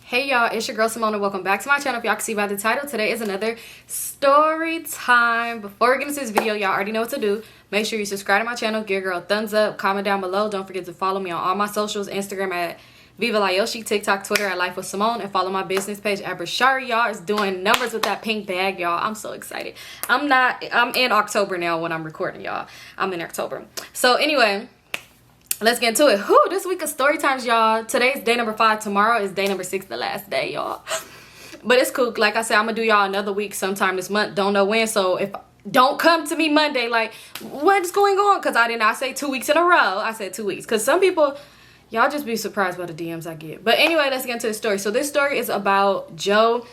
Hey y'all, it's your girl Symone and welcome back to my channel. If y'all can see by the title, today is another story time. Before we get into this video, y'all already know what to do. Make sure you subscribe to my channel, give a girl a thumbs up, comment down below. Don't forget to follow me on all my socials, Instagram at Vivalayoshii, TikTok, Twitter at LifeWithSymone, and follow my business page at Brishari. Y'all is doing numbers with that pink bag, y'all. I'm so excited. I'm in October now when I'm recording, y'all. I'm in October. So anyway, let's get into it. Whew, this week of story times, y'all. Today's day number 5. Tomorrow is day number 6, the last day, y'all. But it's cool. Like I said, I'm gonna do y'all another week sometime this month. Don't know when. So if don't come to me Monday like, what's going on? Because I did not say 2 weeks in a row. I said 2 weeks. Because some people, y'all just be surprised by the DMs I get. But anyway, let's get into the story. So this story is about Joe.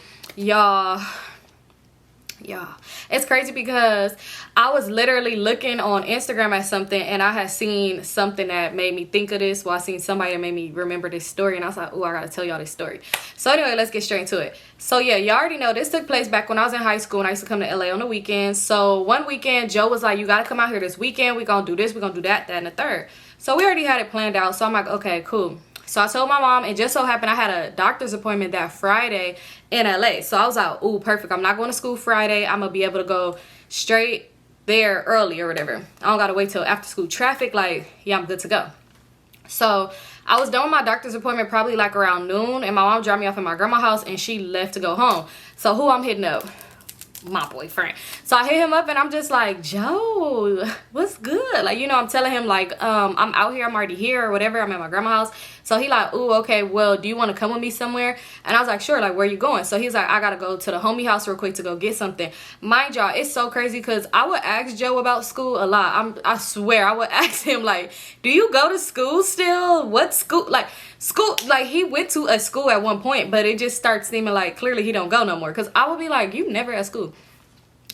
Y'all, it's crazy because I was literally looking on Instagram at something and I had seen something that made me think of this. Well, I seen somebody that made me remember this story and I was like, oh, I gotta tell y'all this story. So anyway, let's get straight into it. So yeah, y'all already know this took place back when I was in high school and I used to come to LA on the weekends. So one weekend, Joe was like, you gotta come out here this weekend. We gonna do this, we gonna do that, and the third. So we already had it planned out. So I'm like, okay, cool. So I told my mom, and just so happened I had a doctor's appointment that Friday in LA. So I was like, ooh, perfect. I'm not going to school Friday. I'm going to be able to go straight there early or whatever. I don't got to wait till after school traffic. Like, yeah, I'm good to go. So I was done with my doctor's appointment probably like around noon. And my mom dropped me off at my grandma's house and she left to go home. So who I'm hitting up? My boyfriend. So I hit him up and I'm just like, Joe, what's good? Like, you know, I'm telling him like, I'm out here, I'm already here or whatever. I'm at my grandma's house. So he like, ooh, okay, well, do you want to come with me somewhere? And I was like, sure, like, where you going? So he's like, I gotta go to the homie house real quick to go get something. Mind y'all, it's so crazy because I would ask Joe about school a lot. I swear, I would ask him like, do you go to school still? What school? Like, school, like he went to a school at one point, but it just starts seeming like clearly he don't go no more. Because I would be like, you never at school.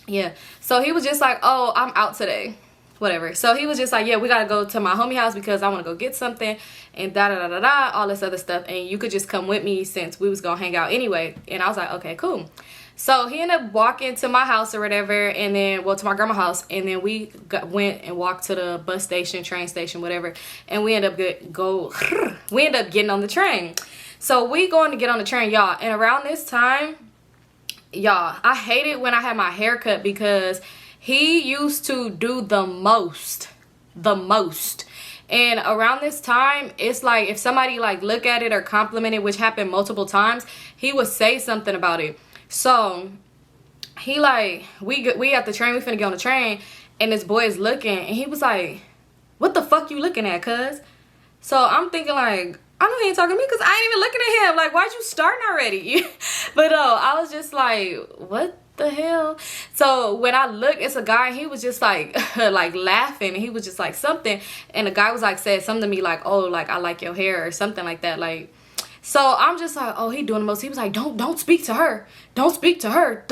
Yeah. So he was just like, oh, I'm out today. Whatever. So he was just like, yeah, we gotta go to my homie house because I want to go get something and da-da-da-da-da, all this other stuff. And you could just come with me since we was gonna hang out anyway. And I was like, okay, cool. So he ended up walking to my house or whatever, and then, well, to my grandma's house, and then we went and walked to the bus station, train station, whatever, and we ended up getting on the train. So we going to get on the train, y'all, and around this time, y'all, I hate it when I had my hair cut because he used to do the most. And around this time, it's like if somebody like look at it or compliment it, which happened multiple times, he would say something about it. So he like, we at the train, we finna get on the train, and this boy is looking, and he was like, what the fuck you looking at, cuz? So I'm thinking like, I know he ain't talking to me because I ain't even looking at him. Like, why'd you starting already? But no, I was just like, what the hell? So when I looked, it's a guy, he was just like like laughing, and he was just like something, and the guy was like said something to me like, oh, like I like your hair or something like that. Like, so I'm just like, oh, he doing the most. He was like, don't speak to her. Don't speak to her.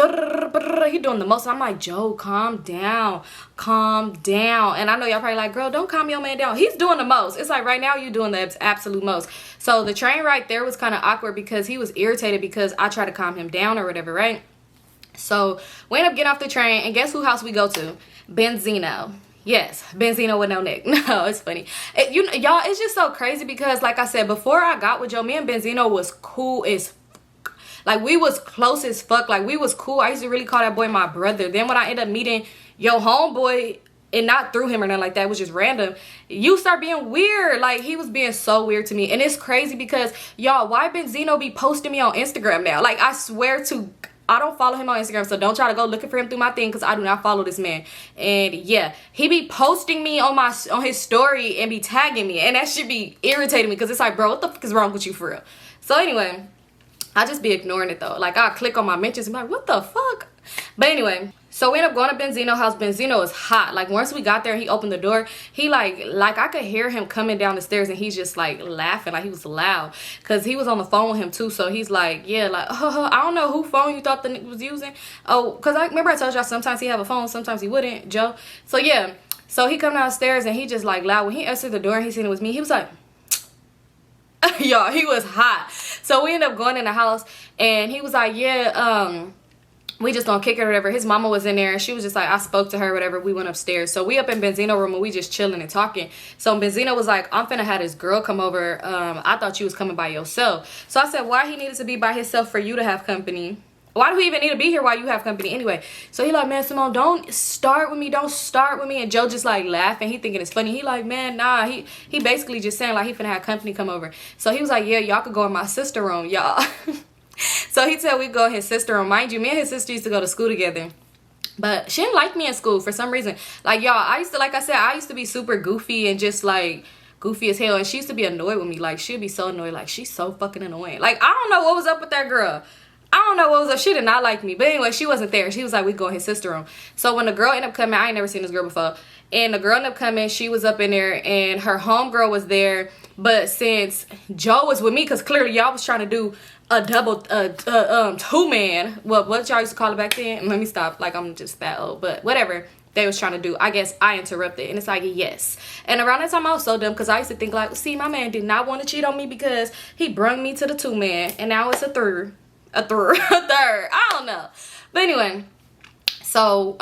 He doing the most. And I'm like, Joe, calm down. Calm down. And I know y'all probably like, girl, don't calm your man down. He's doing the most. It's like right now you doing the absolute most. So the train right there was kind of awkward because he was irritated because I tried to calm him down or whatever, right? So we end up getting off the train, and guess who house we go to? Benzino. Yes, Benzino with no neck. No, it's funny. Y'all, it's just so crazy because, like I said, before I got with Joe, me and Benzino was cool as fuck. Like, we was close as fuck. Like, we was cool. I used to really call that boy my brother. Then when I ended up meeting your homeboy, and not through him or nothing like that, it was just random, you start being weird. Like, he was being so weird to me. And it's crazy because, y'all, why Benzino be posting me on Instagram now? Like, I swear to, I don't follow him on Instagram, so don't try to go looking for him through my thing because I do not follow this man. And yeah, he be posting me on his story and be tagging me, and that should be irritating me because it's like, bro, what the fuck is wrong with you for real? So anyway, I just be ignoring it though. Like, I'll click on my mentions and be like, what the fuck? But anyway, so we end up going to Benzino's house. Benzino is hot. Like, once we got there, he opened the door. He like I could hear him coming down the stairs, and he's just like laughing. Like, he was loud because he was on the phone with him too. So he's like, yeah, like, I don't know who phone you thought the nigga was using. Oh, because I remember I told y'all sometimes he have a phone, sometimes he wouldn't, Joe. So yeah, so he come downstairs and he just like loud. When he answered the door and he seen it was me, he was like, y'all, he was hot. So we ended up going in the house, and he was like, yeah, we just gonna kick it or whatever. His mama was in there and she was just like, I spoke to her, whatever. We went upstairs. So we up in Benzino room and we just chilling and talking. So Benzino was like, I'm finna have this girl come over. I thought you was coming by yourself. So I said, why he needed to be by himself for you to have company? Why do he even need to be here while you have company anyway? So he like, man, Symone, don't start with me. Don't start with me. And Joe just like laughing. He thinking it's funny. He like, man, nah. He basically just saying like he finna have company come over. So he was like, yeah, y'all could go in my sister room, y'all. So he said we go in his sister room. Mind you, me and his sister used to go to school together. But she didn't like me in school for some reason. Like, y'all, I used to be super goofy and just like goofy as hell. And she used to be annoyed with me. Like, she'd be so annoyed. Like, she's so fucking annoying. Like, I don't know what was up with that girl. I don't know what was up. She did not like me. But anyway, she wasn't there. She was like, we go in his sister room. So when the girl ended up coming, I ain't never seen this girl before. And the girl ended up coming. She was up in there and her homegirl was there. But since Joe was with me, because clearly y'all was trying to do a double, two-man. Well, what y'all used to call it back then? Let me stop. Like, I'm just that old. But whatever they was trying to do, I guess I interrupted. And it's like, yes. And around that time, I was so dumb because I used to think like, see, my man did not want to cheat on me because he brung me to the two-man. And now it's a third. A third. I don't know. But anyway. So,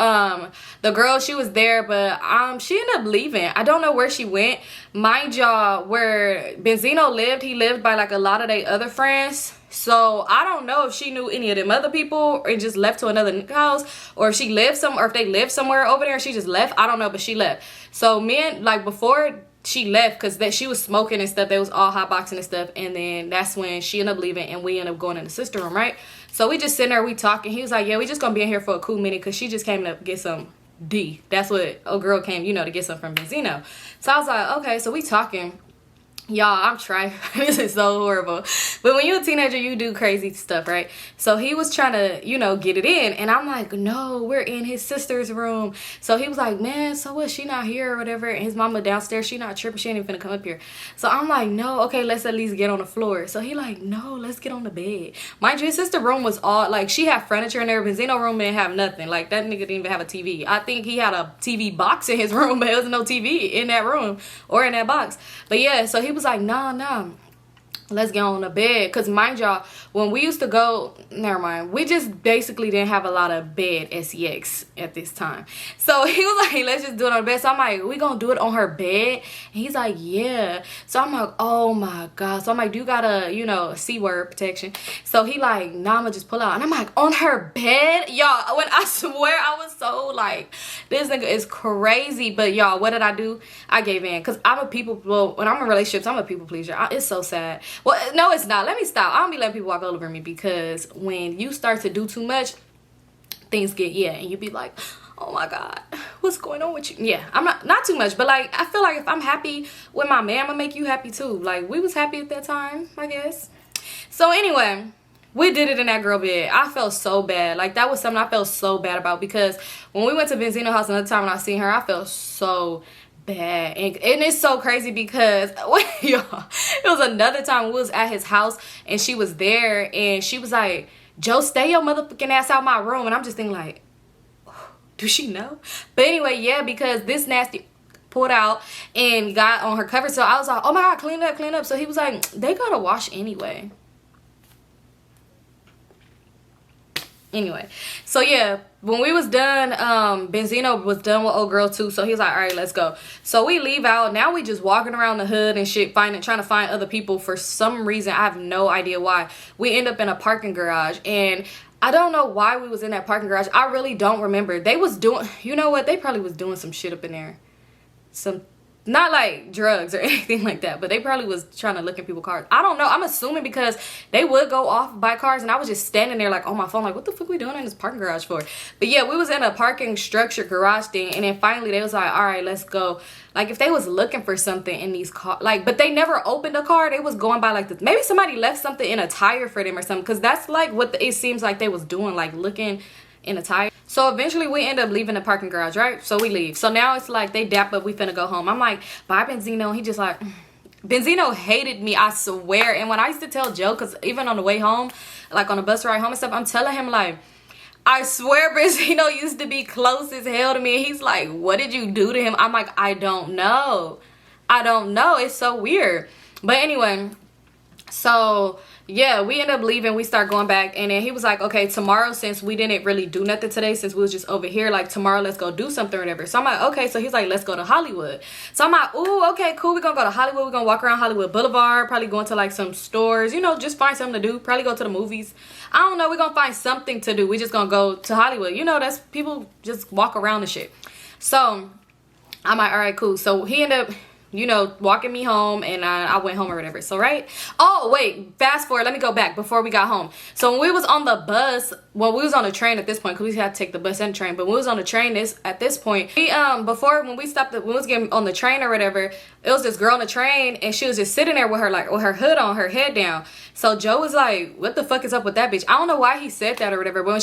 the girl, she was there, but, she ended up leaving. I don't know where she went. Mind y'all, where Benzino lived, he lived by, like, a lot of their other friends. So, I don't know if she knew any of them other people and just left to another house, or if she lived or if they lived somewhere over there and she just left. I don't know, but she left. So, before she left, because she was smoking and stuff, they was all hotboxing and stuff, and then that's when she ended up leaving and we ended up going in the sister room, right? So we just sitting there, we talking. He was like, yeah, we just gonna be in here for a cool minute because she just came to get some D. That's what a girl came, to get some from Benzino. So I was like, okay, so we talking. Y'all, I'm trying. This is so horrible. But when you're a teenager, you do crazy stuff, right? So he was trying to, get it in. And I'm like, no, we're in his sister's room. So he was like, man, so what? She not here or whatever. And his mama downstairs, she not tripping. She ain't even finna come up here. So I'm like, no, okay, let's at least get on the floor. So he like, no, let's get on the bed. Mind you, his sister's room was all, like, she had furniture in there. Benzino room didn't have nothing. Like, that nigga didn't even have a TV. I think he had a TV box in his room, but there was no TV in that room or in that box. But yeah, so he was like, nah, let's get on the bed. Because mind y'all, when we used to go, never mind, we just basically didn't have a lot of bed sex at this time. So he was like, let's just do it on the bed. So I'm like, we gonna do it on her bed? And he's like, yeah. So I'm like, oh my god. So I'm like, do you got a C word protection? So he like, nah, I'ma just pull out. And I'm like, on her bed? Y'all, when I swear I was so like, this nigga is crazy. But y'all, what did I do? I gave in. Because when I'm in relationships, I'm a people pleaser. It's so sad. Well, no, it's not. Let me stop. I don't be letting people walk all over me, because when you start to do too much, things get, and you be like, oh my god, what's going on with you? Yeah, I'm not too much, but like, I feel like if I'm happy with my man, I'm gonna make you happy too. Like, we was happy at that time, I guess. So anyway, we did it in that girl bed. I felt so bad. Like, that was something I felt so bad about, because when we went to Benzino house another time and I seen her, I felt so bad. And it's so crazy because y'all, it was another time we was at his house and she was there and she was like, Joe, stay your motherfucking ass out my room. And I'm just thinking like, do she know? But anyway, yeah, because this nasty pulled out and got on her cover. So I was like, oh my god, clean up. So he was like, they gotta wash anyway. Anyway, so yeah, when we was done, Benzino was done with old girl too. So he was like, all right, let's go. So we leave out. Now we just walking around the hood and shit, trying to find other people. For some reason, I have no idea why. We end up in a parking garage, and I don't know why we was in that parking garage. I really don't remember. They was doing, you know what? They probably was doing some shit up in there. Not like drugs or anything like that, but they probably was trying to look at people's cars. I don't know. I'm assuming because they would go off by cars, and I was just standing there like on my phone like, what the fuck we doing in this parking garage for? But yeah, we was in a parking structure garage thing, and then finally they was like, all right, let's go. Like, if they was looking for something in these cars, like, but they never opened a car. They was going by like this. Maybe somebody left something in a tire for them or something, because that's like what it seems like they was doing, like looking in a tire. So eventually we end up leaving the parking garage, right? So we leave. So now it's like they dap up, we finna go home. I'm like, bye Benzino. And he just like, Benzino hated me, I swear. And when I used to tell Joe, because even on the way home, like on the bus ride home and stuff, I'm telling him like, I swear Benzino used to be close as hell to me. And he's like, what did you do to him? I'm like, I don't know. It's so weird. But anyway, So yeah, we end up leaving. We start going back, and then he was like, okay, tomorrow, since we didn't really do nothing today, since we was just over here, like tomorrow let's go do something or whatever. So I'm like, okay. So he's like, let's go to Hollywood. So I'm like, ooh, okay, cool. We're gonna go to Hollywood. We're gonna walk around Hollywood Boulevard, probably go into like some stores, you know, just find something to do, probably go to the movies. I don't know, we're gonna find something to do. We just gonna go to Hollywood, you know, that's people just walk around and shit. So I'm like, all right, cool. So he ended up, you know, walking me home, and I went home or whatever. So right, oh wait, fast forward, let me go back before we got home. So when we was on the bus, well, we was on the train at this point, because we had to take the bus and the train, but when we was on the train at this point, we before, when we stopped, when we was getting on the train or whatever, it was this girl on the train, and she was just sitting there with her, like, with her hood on, her head down. So Joe was like, what the fuck is up with that bitch? I don't know why he said that or whatever, but when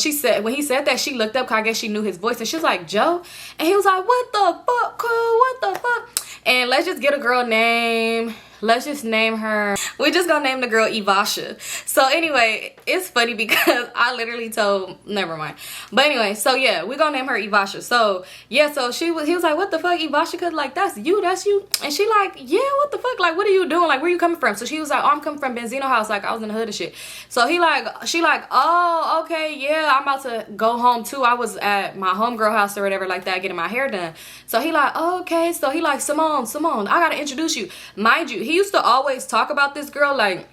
he said that, she looked up, because I guess she knew his voice, and she was like, Joe? And he was like, what the fuck, cool, what the fuck? And let's just get a girl name. Let's just name her. We just gonna name the girl Vivalayoshii. So anyway, it's funny because I literally told, never mind. But anyway, so yeah, we gonna name her Vivalayoshii. So yeah, so he was like, what the fuck, Vivalayoshii? Cause like, that's you. And she like, yeah, what the fuck? Like, what are you doing? Like, where you coming from? So she was like, oh, I'm coming from Benzino House. Like, I was in the hood and shit. So she like, oh, okay, yeah, I'm about to go home too. I was at my homegirl house or whatever like that, getting my hair done. So he like, oh, okay. So he like, Symone, I gotta introduce you. Mind you, he used to always talk about this girl, like,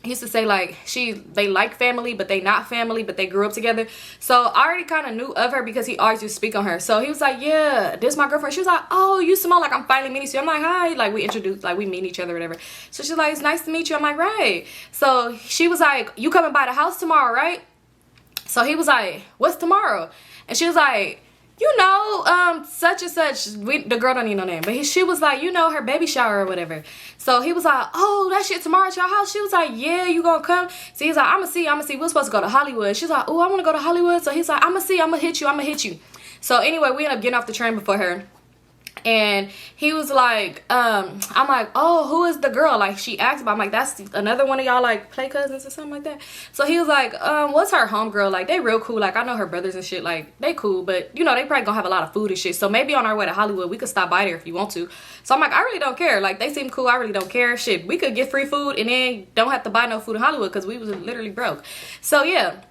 he used to say like they like family, but they not family, but they grew up together. So I already kind of knew of her because he always used to speak on her. So he was like, yeah, this is my girlfriend. She was like, oh, you Symone, like, I'm finally meeting you. I'm like, hi, like, we introduced, like, we meet each other or whatever. So she's like, it's nice to meet you. I'm like, right. So she was like, you coming by the house tomorrow, right? So he was like, what's tomorrow? And she was like, you know, such and such. The girl don't need no name, but she was like, you know, her baby shower or whatever. So he was like, oh, that shit tomorrow at your house? She was like, yeah, you gonna come? So he's like, I'ma see. We're supposed to go to Hollywood. She's like, oh, I wanna go to Hollywood. So he's like, I'ma see, I'ma hit you. So anyway, we end up getting off the train before her. And he was like, I'm like, oh, who is the girl? Like, she asked about, I'm like, that's another one of y'all, like, play cousins or something like that. So he was like, what's her homegirl? Like, they real cool. Like, I know her brothers and shit. Like, they cool, but, you know, they probably gonna have a lot of food and shit. So maybe on our way to Hollywood, we could stop by there if you want to. So I'm like, I really don't care. Like, they seem cool. I really don't care. Shit, we could get free food and then don't have to buy no food in Hollywood because we was literally broke. So, yeah.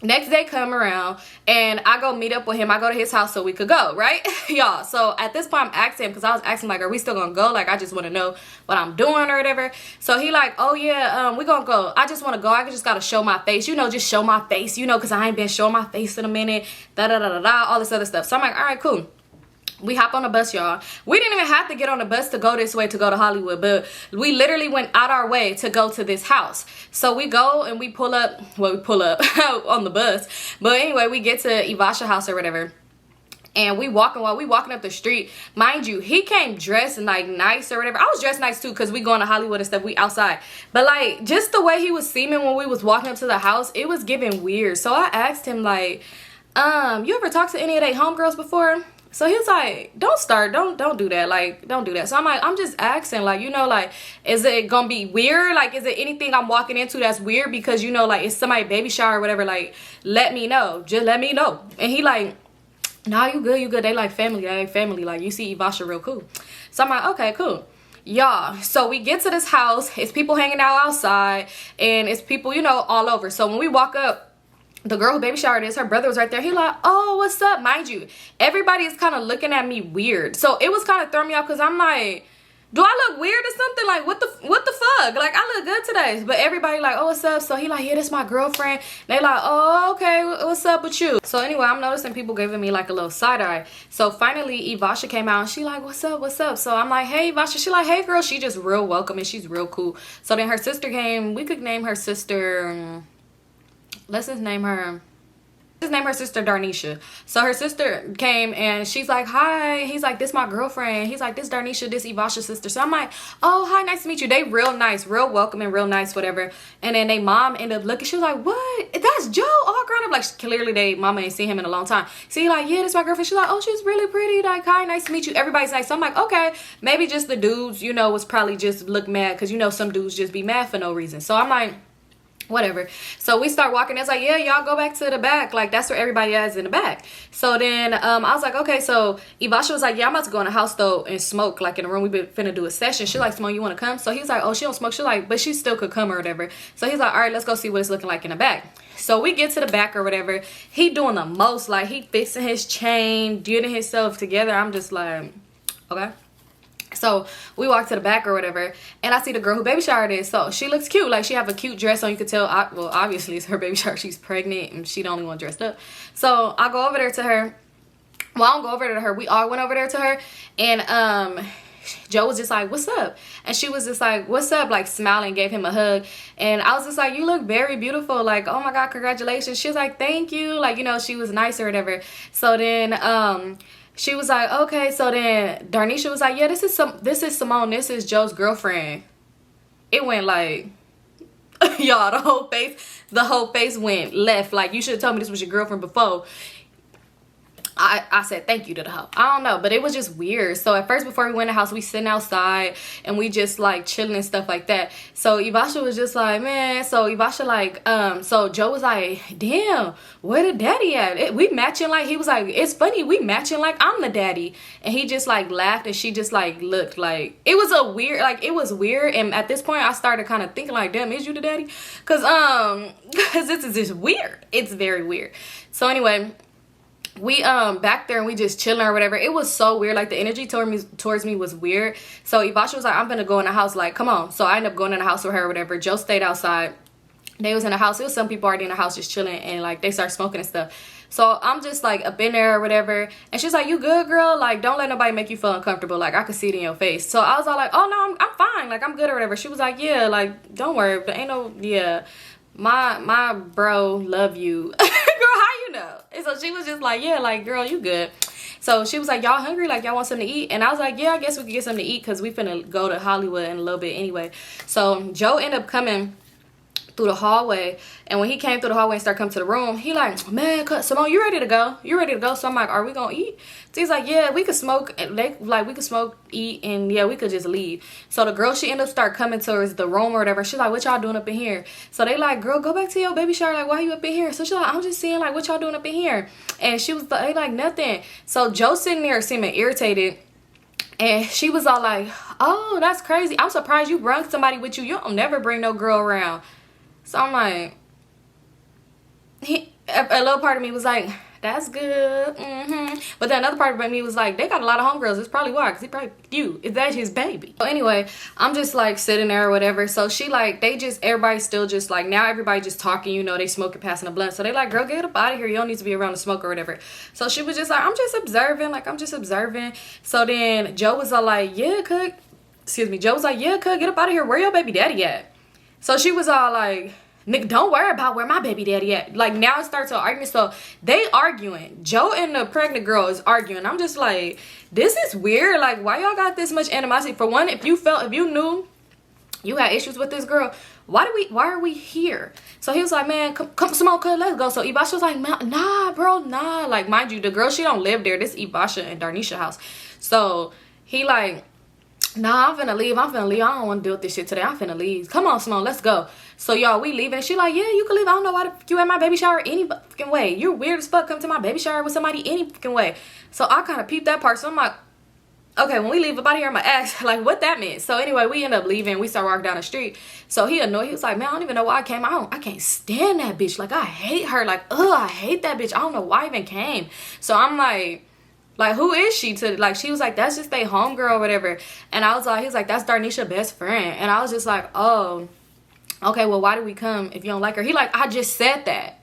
Next day come around, and I go meet up with him. I go to his house so we could go, right? Y'all, so at this point I'm asking him, because I was asking like, are we still gonna go? Like, I just want to know what I'm doing or whatever. So he like, oh yeah, we gonna go. I just want to go. I just gotta show my face, you know, just show my face, you know, because I ain't been showing my face in a minute, all this other stuff. So I'm like, all right, cool. We hop on the bus, y'all. We didn't even have to get on the bus to go this way to go to Hollywood, but we literally went out our way to go to this house. So we go and we pull up, well, we pull up on the bus. But anyway, we get to Vivalayoshii house or whatever. And while we walking up the street, mind you, he came dressed like nice or whatever. I was dressed nice too, because we going to Hollywood and stuff, we outside. But like, just the way he was seeming when we was walking up to the house, it was giving weird. So I asked him like, you ever talked to any of they homegirls before? So he was like, don't do that. Like, don't do that. So I'm like, I'm just asking, like, you know, like, is it gonna be weird? Like, is it anything I'm walking into that's weird? Because, you know, like, it's somebody's baby shower or whatever. Like, let me know. Just let me know. And he like, nah, you good. They like family. Like, you see Vivalayoshii real cool. So I'm like, okay, cool. Y'all, so we get to this house. It's people hanging out outside. And it's people, you know, all over. So when we walk up, the girl who baby showered her brother was right there. He like, oh, what's up? Mind you, everybody is kind of looking at me weird. So it was kind of throwing me off, because I'm like, do I look weird or something? Like, what the fuck? Like, I look good today. But everybody like, oh, what's up? So he like, yeah, this my girlfriend. They like, oh, okay, what's up with you? So anyway, I'm noticing people giving me like a little side eye. So finally, Vivalayoshii came out and she like, what's up? So I'm like, hey, Vivalayoshii. She like, hey, girl. She just real welcoming. She's real cool. So then her sister came. We could name her sister... Let's just name her sister Darnisha. So her sister came and she's like, hi. He's like, this my girlfriend. He's like, this Darnisha, this Vivalayoshii sister. So I'm like, oh, hi, nice to meet you. They real nice, real welcoming, real nice, whatever. And then they mom ended up looking. She was like, what? That's Joe, all grown up. Like, clearly they mama ain't seen him in a long time. So he like, yeah, this my girlfriend. She's like, oh, she's really pretty. Like, hi, nice to meet you. Everybody's nice. So I'm like, okay, maybe just the dudes, you know, was probably just look mad, because, you know, some dudes just be mad for no reason. So I'm like, whatever. So we start walking. It's like, yeah, y'all go back to the back. Like, that's where everybody is in the back. So then I was like, okay. So Ivasha was like, yeah, I'm about to go in the house though and smoke, like in the room. We been finna do a session. She's like, Symone, you want to come? So he's like, oh, she don't smoke. She's like, but she still could come or whatever. So he's like, all right, let's go see what it's looking like in the back. So we get to the back or whatever. He doing the most, like he fixing his chain, getting himself together. I'm just like, okay. So we walk to the back or whatever, and I see the girl who baby showered is. So she looks cute, like she have a cute dress on. You could tell, well, obviously it's her baby shower. She's pregnant and she the only one dressed up. So I go over there to her. Well, I don't go over there to her. We all went over there to her, and Joe was just like, what's up? And she was just like, what's up? Like smiling, gave him a hug. And I was just like, you look very beautiful. Like, oh my God, congratulations. She was like, thank you. Like, you know, she was nice or whatever. So then she was like, okay. So then Darnisha was like, yeah, this is Symone. This is Joe's girlfriend. It went like, y'all, the whole face went left. Like, you should have told me this was your girlfriend before. I said thank you to the hoe. I don't know, but it was just weird. So at first, before we went in the house, we sitting outside and we just like chilling and stuff like that. So Ivasha was just like, man. So Ivasha like, so Joe was like, damn, where the daddy at? We matching. Like, he was like, it's funny, we matching like I'm the daddy. And he just like laughed, and she just like looked like, it was a weird, like it was weird. And at this point, I started kind of thinking like, damn, is you the daddy? Cause this is just weird. It's very weird. So anyway, we back there and we just chilling or whatever. It was so weird. Like, the energy towards me was weird. So Ivasha was like, I'm gonna go in the house, like, come on. So I ended up going in the house with her or whatever. Joe stayed outside. They was in the house. It was some people already in the house just chilling, and like they started smoking and stuff. So I'm just like up in there or whatever, and she's like, you good, girl? Like, don't let nobody make you feel uncomfortable. Like, I could see it in your face. So I was all like, oh no, I'm fine, like I'm good or whatever. She was like, yeah, like don't worry, there ain't no, yeah, my bro love you. Girl, how you know? And so she was just like, yeah, like girl, you good. So she was like, y'all hungry? Like, y'all want something to eat? And I was like, yeah, I guess we could get something to eat, because we finna go to Hollywood in a little bit anyway. So Joe ended up coming through the hallway, and when he came through the hallway and started coming to the room, he like, man, Symone, you ready to go? You ready to go? So I'm like, are we gonna eat? So he's like, yeah, we could smoke, and we could smoke, eat, and yeah, we could just leave. So the girl, she ended up start coming towards the room or whatever. She's like, what y'all doing up in here? So they like, girl, go back to your baby shower. Like, why you up in here? So she's like, I'm just seeing like what y'all doing up in here. And she was like, nothing. So Joe sitting there seeming irritated. And she was all like, oh, that's crazy. I'm surprised you brought somebody with you. You don't never bring no girl around. So I'm like, a little part of me was like, that's good. But then another part of me was like, they got a lot of homegirls. It's probably why, because he probably you. Is that his baby? So anyway, I'm just like sitting there or whatever. So she like, everybody's still just like, now everybody just talking, you know, they smoking, passing a blunt. So they like, girl, get up out of here. You don't need to be around the smoke or whatever. So she was just like, I'm just observing. Like, I'm just observing. So then Joe was all like, yeah, cook. Excuse me. Joe was like, yeah, cook, get up out of here. Where your baby daddy at? So she was all like, nigga, don't worry about where my baby daddy at. Like, now it starts an argument. So they arguing. Joe and the pregnant girl is arguing. I'm just like, this is weird. Like, why y'all got this much animosity? For one, if you knew you had issues with this girl, why are we here? So he was like, man, come Symone, let's go. So Ivasha was like, nah, bro, nah. Like, mind you, the girl, she don't live there. This Ivasha and Darnisha house. So he like, nah, I'm finna leave. I don't want to deal with this shit today. I'm finna leave. Come on, Symone, let's go. So y'all, we leaving. And she like, yeah, you can leave. I don't know why you at my baby shower any fucking way. You're weird as fuck. Come to my baby shower with somebody any fucking way. So I kind of peeped that part. So I'm like, okay, when we leave up out of here, I'm gonna ask like what that meant. So anyway, we end up leaving. We start walking down the street. So he annoyed. He was like, man, I don't even know why I came. I can't stand that bitch. Like, I hate her. Like, I hate that bitch. I don't know why I even came. So I'm like, who is she to, like, she was like, that's just they homegirl or whatever. And I was like, he was like, that's Darnisha's best friend. And I was just like, oh, okay, well, why did we come if you don't like her? He like, I just said that.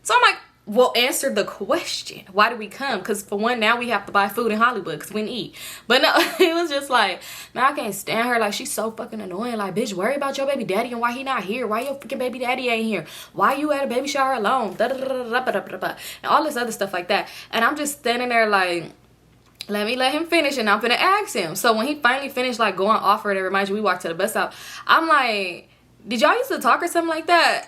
So I'm like, well, answer the question. Why did we come? Because for one, now we have to buy food in Hollywood because we didn't eat. But no, it was just like, man, I can't stand her. Like, she's so fucking annoying. Like, bitch, worry about your baby daddy and why he not here. Why your fucking baby daddy ain't here? Why you at a baby shower alone? And all this other stuff like that. And I'm just standing there like, let him finish, and I'm gonna ask him. So when he finally finished like going off or whatever, mind you, we walked to the bus stop. I'm like, did y'all used to talk or something like that?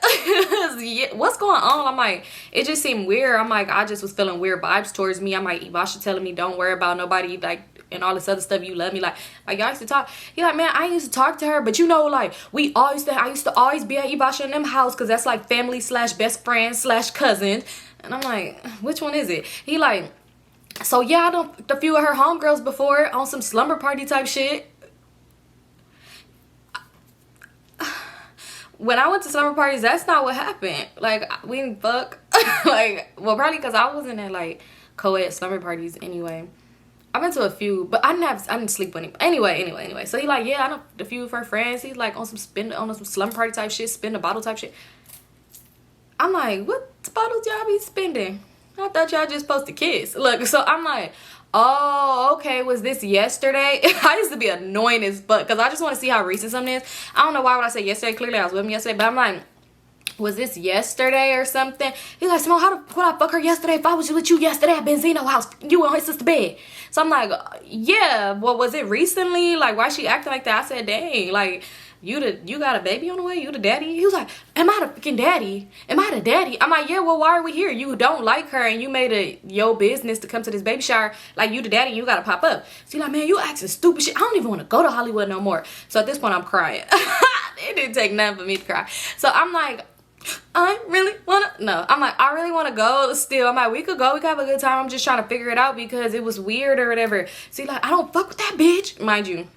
Yeah, what's going on? I'm like, it just seemed weird. I'm like, I just was feeling weird vibes towards me. I'm like, Ivasha telling me don't worry about nobody. Like, and all this other stuff. You love me. Like y'all used to talk. He like, man, I used to talk to her, but you know, like I used to always be at Ibasha and them house because that's like family / best friend / cousin. And I'm like, which one is it? He like, so yeah, I done a few of her homegirls before on some slumber party type shit. When I went to slumber parties, that's not what happened. Like, we didn't fuck. Like, well, probably because I wasn't at like co-ed slumber parties anyway. I've been to a few, but I didn't sleep with him. Anyway. So he like, yeah, I know a few of her friends. He's like on some slumber party type shit, spin the bottle type shit. I'm like, what bottles y'all be spending? I thought y'all just supposed to kiss. Look, so I'm like, oh, okay, was this yesterday? I used to be annoying as fuck because I just want to see how recent something is. I don't know why would I say yesterday. Clearly I was with him yesterday, but I'm like, was this yesterday or something? He's like, Symone, how would I fuck her yesterday if I was with you yesterday at Benzino house? You and his sister bed. So I'm like, yeah, well, was it recently? Like, why she acting like that? I said, dang, like, you got a baby on the way? You the daddy? He was like, am I the freaking daddy? Am I the daddy? I'm like, yeah, well, why are we here? You don't like her and you made it your business to come to this baby shower. Like, you the daddy and you gotta pop up. So you're like, man, you asking stupid shit. I don't even want to go to Hollywood no more. So at this point, I'm crying. It didn't take nothing for me to cry. So I'm like, I really want to go still. I'm like, we could go. We could have a good time. I'm just trying to figure it out because it was weird or whatever. See, like, I don't fuck with that bitch. Mind you.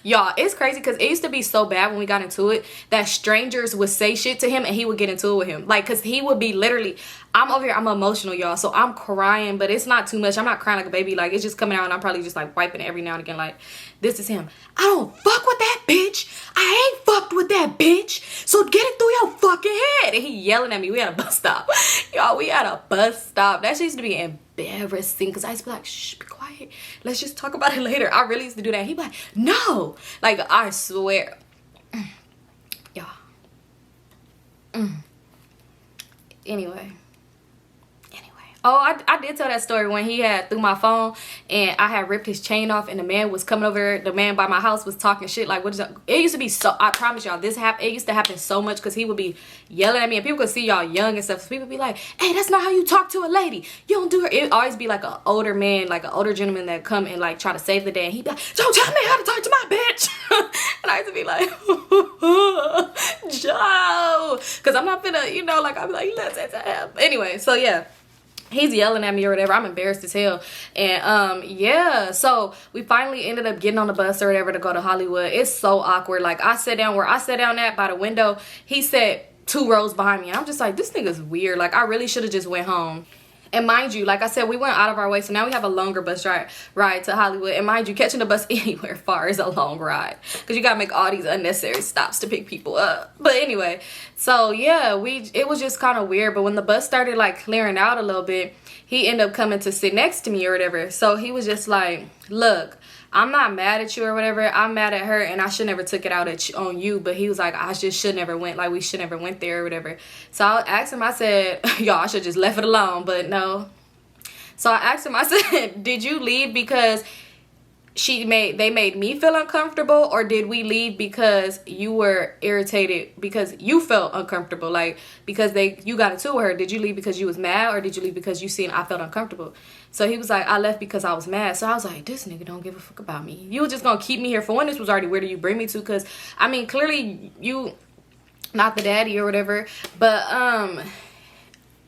Y'all, it's crazy because it used to be so bad when we got into it that strangers would say shit to him and he would get into it with him. Like, because he would be literally, I'm over here, I'm emotional, y'all, so I'm crying, but it's not too much. I'm not crying like a baby. Like, it's just coming out and I'm probably just like wiping it every now and again. Like, this is him. I don't fuck with that bitch. I ain't fucked with that bitch. So get it through your fucking head. And he yelling at me. We had a bus stop. Y'all, we had a bus stop. That shit used to be embarrassing because I used to be like, shh, be quiet. Let's just talk about it later. I really used to do that. He'd be like, no. Like, I swear. Y'all. Anyway. Oh, I did tell that story when he had through my phone and I had ripped his chain off and the man was coming over. The man by my house was talking shit. Like, what is that? It used to be so, I promise y'all, it used to happen so much because he would be yelling at me and people could see y'all young and stuff. So people be like, hey, that's not how you talk to a lady. You don't do her. It would always be like an older man, like an older gentleman that come and like try to save the day. And he'd be like, don't tell me how to talk to my bitch. And I used to be like, Joe. Because I'm not finna, you know, like, I'd be like, let's him. Anyway, so yeah. He's yelling at me or whatever. I'm embarrassed as hell. And yeah, so we finally ended up getting on the bus or whatever to go to Hollywood. It's so awkward. Like, I sat down where I sat down at by the window. He sat 2 rows behind me. I'm just like, this nigga's weird. Like, I really should have just went home. And mind you, like I said, we went out of our way. So now we have a longer bus ride to Hollywood. And mind you, catching the bus anywhere far is a long ride. Because you got to make all these unnecessary stops to pick people up. But anyway, so yeah, it was just kind of weird. But when the bus started like clearing out a little bit, he ended up coming to sit next to me or whatever. So he was just like, look, I'm not mad at you or whatever. I'm mad at her and I should never took it out on you. But he was like, I just should never went. Like, we should never went there or whatever. So I asked him, I said, y'all, I should just left it alone. But no. So I asked him, I said, did you leave because they made me feel uncomfortable, or did we leave because you were irritated because you felt uncomfortable? Like, because you got into her. Did you leave because you was mad, or did you leave because you seen I felt uncomfortable? So he was like, I left because I was mad. So I was like, this nigga don't give a fuck about me. You were just gonna keep me here. For one, this was already where do you bring me to? Because I mean, clearly you not the daddy or whatever, but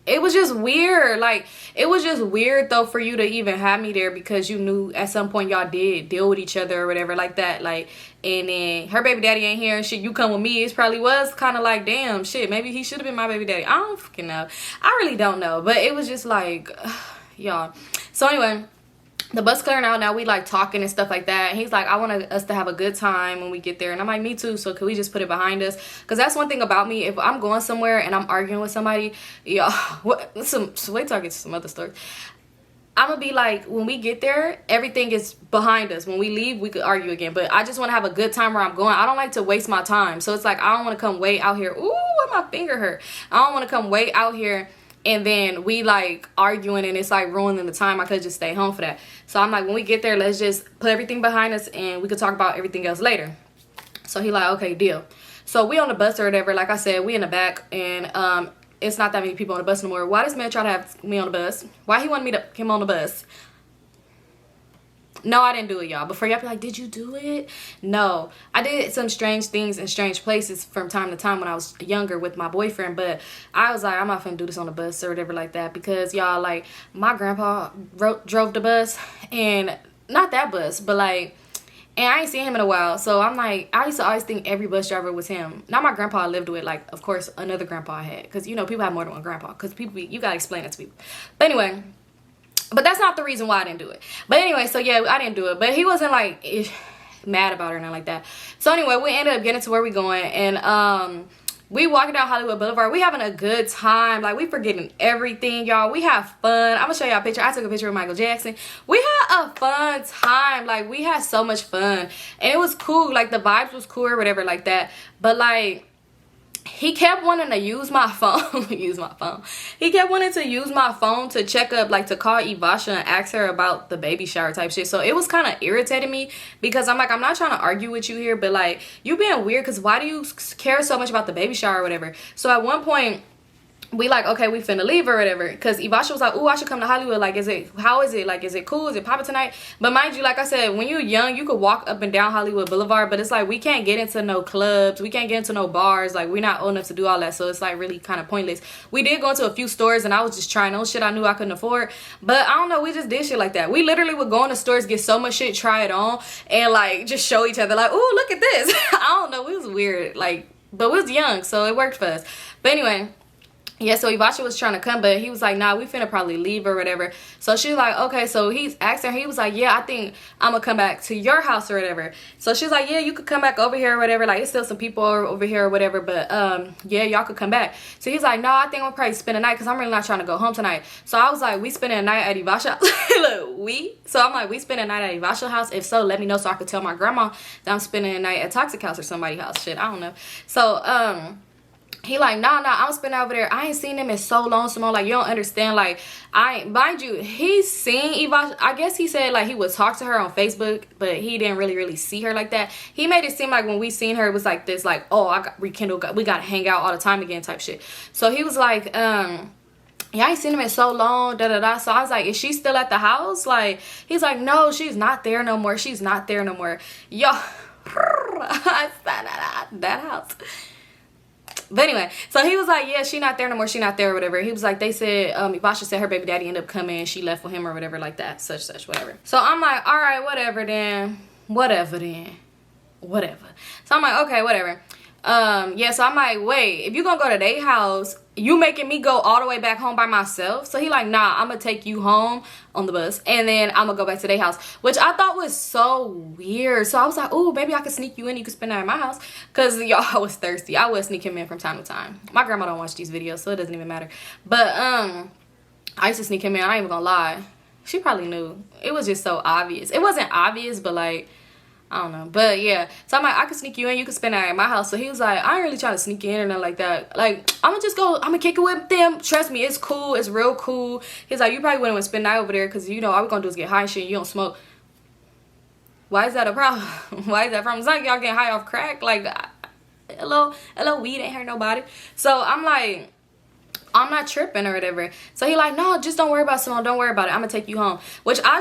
it was just weird. Like, it was just weird though for you to even have me there because you knew at some point y'all did deal with each other or whatever like that. Like, and then her baby daddy ain't here and shit, you come with me. It probably was kind of like, damn, shit, maybe he should have been my baby daddy. I don't fucking know. I really don't know. But it was just like, y'all. So anyway, the bus clearing out now, we like talking and stuff like that. And he's like, I want us to have a good time when we get there. And I'm like, me too. So can we just put it behind us? Because that's one thing about me. If I'm going somewhere and I'm arguing with somebody, wait till I get to some other stories. I'm gonna be like, when we get there, everything is behind us. When we leave, we could argue again. But I just want to have a good time where I'm going. I don't like to waste my time. So it's like, I don't want to come way out here. Ooh, my finger hurt. I don't want to come way out here and then we like arguing and it's like ruining the time. I could just stay home for that. So I'm like, when we get there, let's just put everything behind us and we could talk about everything else later. So he like, okay, deal. So we on the bus or whatever. Like I said, we in the back and it's not that many people on the bus no more. Why this man try to have me on the bus? Why he wanted him on the bus? No, I didn't do it, y'all. Before y'all be like, did you do it? No. I did some strange things in strange places from time to time when I was younger with my boyfriend. But I was like, I'm not finna do this on the bus or whatever like that. Because, y'all, like, my grandpa drove the bus. And not that bus, but, like, and I ain't seen him in a while. So I'm like, I used to always think every bus driver was him. Now my grandpa I lived with, like, of course, another grandpa I had. Because, you know, people have more than one grandpa. Because people, you got to explain it to people. But anyway... But that's not the reason why I didn't do it. But anyway, so yeah, I didn't do it. But he wasn't like mad about it or nothing like that. So anyway, we ended up getting to where we going. And we walking down Hollywood Boulevard. We having a good time. Like, we forgetting everything, y'all. We have fun. I'm going to show y'all a picture. I took a picture of Michael Jackson. We had a fun time. Like, we had so much fun. And it was cool. Like, the vibes was cool or whatever like that. But, like... he kept wanting to use my phone. He kept wanting to use my phone to check up, like, to call Ivasha and ask her about the baby shower type shit. So it was kind of irritating me because I'm like, I'm not trying to argue with you here, but, like, you being weird because why do you care so much about the baby shower or whatever? So at one point, we like, okay, we finna leave or whatever, because Ivasha was like, ooh, I should come to Hollywood. Like, how is it? Like, is it cool? Is it popping tonight? But mind you, like I said, when you're young, you could walk up and down Hollywood Boulevard, but it's like, we can't get into no clubs. We can't get into no bars. Like, we're not old enough to do all that. So it's like really kind of pointless. We did go into a few stores and I was just trying on shit I knew I couldn't afford. But I don't know, we just did shit like that. We literally would go in the stores, get so much shit, try it on, and like just show each other like, ooh, look at this. I don't know, it was weird. Like, but we was young, so it worked for us. But anyway, yeah, so Ivasha was trying to come, but he was like, nah, we finna probably leave or whatever. So she's like, okay. So he's asking her, he was like, yeah, I think I'm gonna come back to your house or whatever. So she's like, yeah, you could come back over here or whatever. Like, it's still some people over here or whatever, but yeah, y'all could come back. So he's like, no, I think I'm probably spend the night because I'm really not trying to go home tonight. So I was like, we spending a night at Ivasha. Look, so I'm like, we spend a night at Ivasha's house. If so, let me know so I could tell my grandma that I'm spending a night at Toxic House or somebody's house. Shit, I don't know. So he like, nah, I'm spending over there. I ain't seen him in so long, Symone. Like, you don't understand. Like, mind you, he's seen Ivasha. I guess he said, like, he would talk to her on Facebook, but he didn't really see her like that. He made it seem like when we seen her, it was like this, like, oh, I got rekindled. We got to hang out all the time again type shit. So he was like, yeah, I ain't seen him in so long, da-da-da. So I was like, is she still at the house? Like, he's like, no, she's not there no more. She's not there no more. Yo, that house. But anyway, so he was like, yeah, she not there no more, she not there or whatever. He was like, they said, Ivasha said her baby daddy ended up coming and she left with him or whatever like that, such, whatever. So I'm like, all right, whatever then. So I'm like, okay, whatever. Yeah, so I'm like, wait, if you gonna go to their house, you making me go all the way back home by myself? So he like, nah, I'm gonna take you home on the bus and then I'm gonna go back to their house, which I thought was so weird. So I was like, oh, maybe I could sneak you in, you could spend that at my house, because y'all, I was thirsty. I would sneak him in from time to time. My grandma don't watch these videos, so it doesn't even matter. But I used to sneak him in. I ain't even gonna lie, she probably knew. It was just so obvious. It wasn't obvious, but like, I don't know. But yeah, so I'm like, I could sneak you in, you could spend that at my house. So he was like, I ain't really trying to sneak you in or nothing like that. Like, I'm gonna just go, I'm gonna kick it with them. Trust me, it's cool, it's real cool. He's like, you probably wouldn't want to spend the night over there because, you know, all we gonna do is get high and shit and you don't smoke. Why is that a problem? Why is that a problem? It's like y'all getting high off crack. Like, a little weed ain't hurt nobody. So I'm like, I'm not tripping or whatever. So he like, no, just don't worry about Symone. Don't worry about it. I'm gonna take you home. Which I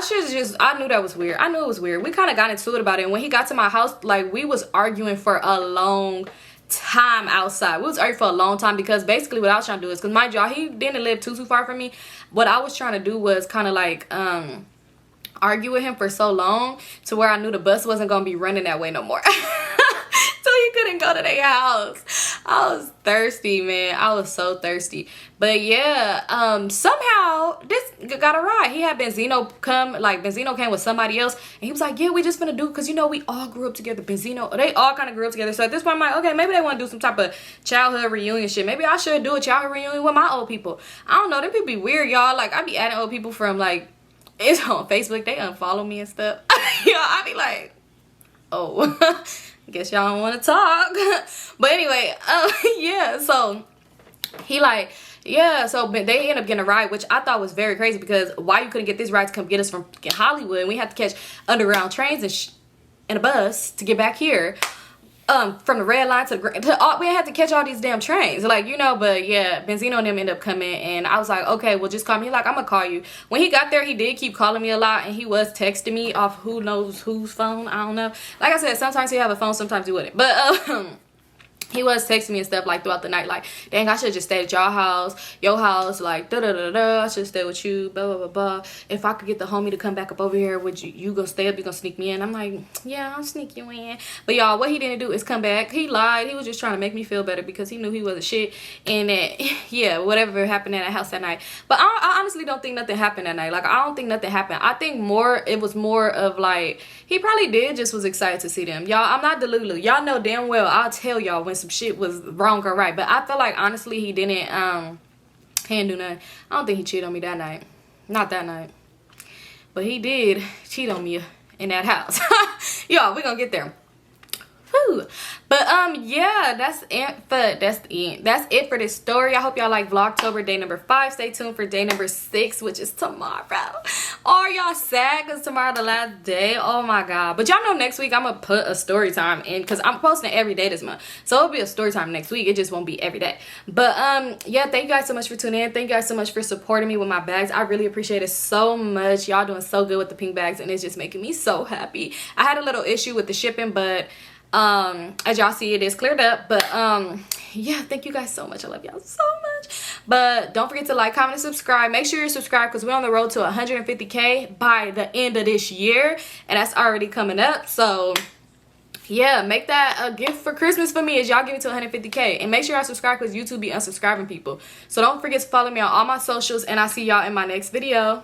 knew that was weird. I knew it was weird. We kind of got into it about it. And when he got to my house, like, we was arguing for a long time outside. We was arguing for a long time because basically what I was trying to do is, because mind y'all, he didn't live too far from me. What I was trying to do was kind of like, argue with him for so long to where I knew the bus wasn't gonna be running that way no more. So he couldn't go to their house. I was thirsty, man. I was so thirsty. But yeah, somehow this got a ride. He had Benzino come, like Benzino came with somebody else, and he was like, yeah, we just finna do, because you know we all grew up together. Benzino, they all kind of grew up together. So at this point I'm like, okay, maybe they want to do some type of childhood reunion shit. Maybe I should do a childhood reunion with my old people. I don't know, them people be weird, y'all. Like, I be adding old people from, like, it's on Facebook, they unfollow me and stuff. You know, I be like, oh, I guess y'all don't want to talk. But anyway, yeah, so he like, yeah, so they end up getting a ride, which I thought was very crazy, because why you couldn't get this ride to come get us from Hollywood, and we had to catch underground trains and a bus to get back here. from the red line to the we had to catch all these damn trains, like, you know. But yeah, Benzino and them ended up coming, and I was like, okay, well, just call me. He's like, I'm gonna call you. When he got there, he did keep calling me a lot, and he was texting me off who knows whose phone. I don't know. Like I said, sometimes he have a phone, sometimes he wouldn't. But he was texting me and stuff like throughout the night, like, dang, I should just stay at your house, like, da-da-da-da, I should stay with you, blah, blah, blah, blah. If I could get the homie to come back up over here, would you gonna stay up, you gonna sneak me in? I'm like, yeah, I'll sneak you in. But y'all, what he didn't do is come back. He lied. He was just trying to make me feel better because he knew he wasn't shit, and that, yeah, whatever happened at that house that night. But I honestly don't think nothing happened that night. Like, I don't think nothing happened. I think it was more of like, he probably just was excited to see them. Y'all, I'm not Delulu. Y'all know damn well I'll tell y'all when some shit was wrong or right. But I feel like, honestly, he didn't he didn't do nothing. I don't think he cheated on me that night. Not that night. But he did cheat on me in that house. Y'all, we're gonna get there. Whew. But yeah, that's it for this story. I hope y'all like Vlogtober day number 5. Stay tuned for day number 6, which is tomorrow. Are y'all sad because tomorrow the last day? Oh my god. But y'all know next week I'm gonna put a story time in, because I'm posting every day this month, so it'll be a story time next week. It just won't be every day. But yeah, thank you guys so much for tuning in. Thank you guys so much for supporting me with my bags. I really appreciate it so much. Y'all doing so good with the pink bags, and it's just making me so happy. I had a little issue with the shipping, but as y'all see, it is cleared up. But yeah, thank you guys so much. I love y'all so much. But don't forget to like, comment, and subscribe. Make sure you're subscribed, because we're on the road to 150K by the end of this year, and that's already coming up. So yeah, make that a gift for Christmas for me as y'all get me to 150K. And make sure y'all subscribe, because YouTube be unsubscribing people. So don't forget to follow me on all my socials, and I'll see y'all in my next video.